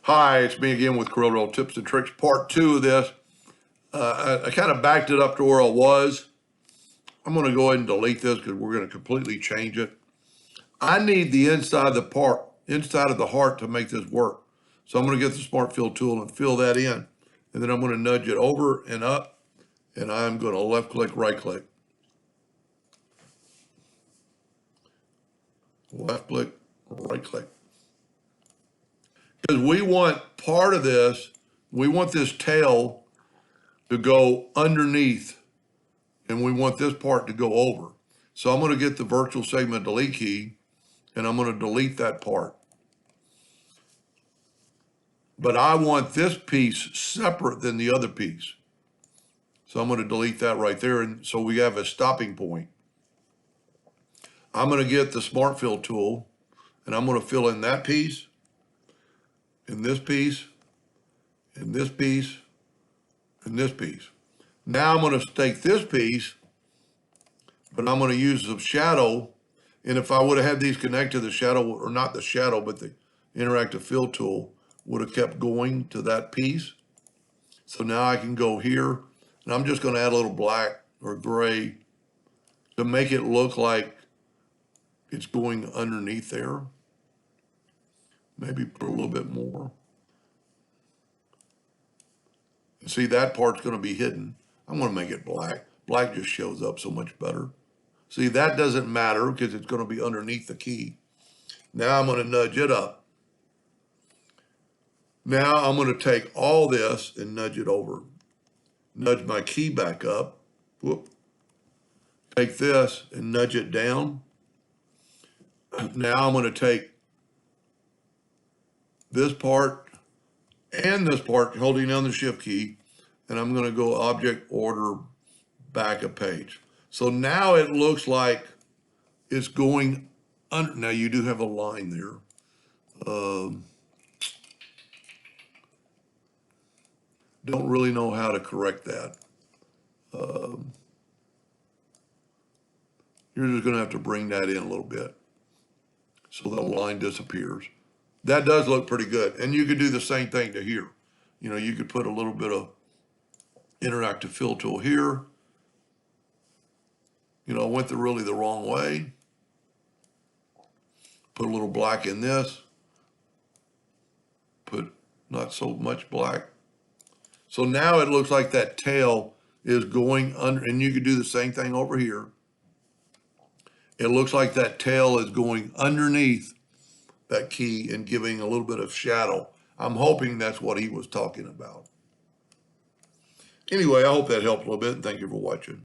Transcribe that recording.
Hi, it's me again with Corel Tips and Tricks, part 2 of this. I kind of backed it up to where I was. I'm going to go ahead and delete this because we're going to completely change it. I need the inside of the part, inside of the heart to make this work. So I'm going to get the Smart Fill tool and fill that in. And then I'm going to nudge it over and up. And I'm going to left click, right click. Left click, right click. Because we want part of this, we want this tail to go underneath, and we want this part to go over. So I'm going to get the virtual segment delete key, and I'm going to delete that part. But I want this piece separate than the other piece. So I'm going to delete that right there, and so we have a stopping point. I'm going to get the Smart Fill tool, and I'm going to fill in that piece, and this piece, and this piece, and this piece. Now I'm going to take this piece, but I'm going to use some shadow. And if I would have had these connect to the shadow, or not the shadow, but the interactive fill tool, would have kept going to that piece. So now I can go here, and I'm just going to add a little black or gray to make it look like it's going underneath there. Maybe put a little bit more. And see, that part's going to be hidden. I'm going to make it black. Black just shows up so much better. See, that doesn't matter because it's going to be underneath the key. Now I'm going to nudge it up. Now I'm going to take all this and nudge it over. Nudge my key back up. Whoop. Take this and nudge it down. Now I'm going to take this part and this part, holding down the shift key, and I'm going to go object order back a page. So now it looks like it's going under. Now you do have a line there. Don't really know how to correct that. You're just going to have to bring that in a little bit so the line disappears. That does look pretty good. And you could do the same thing to here. You know, you could put a little bit of interactive fill tool here. You know, I went really the wrong way. Put a little black in this. Put not so much black. So now it looks like that tail is going under, and you could do the same thing over here. It looks like that tail is going underneath that key and giving a little bit of shadow. I'm hoping that's what he was talking about. Anyway, I hope that helped a little bit, and thank you for watching.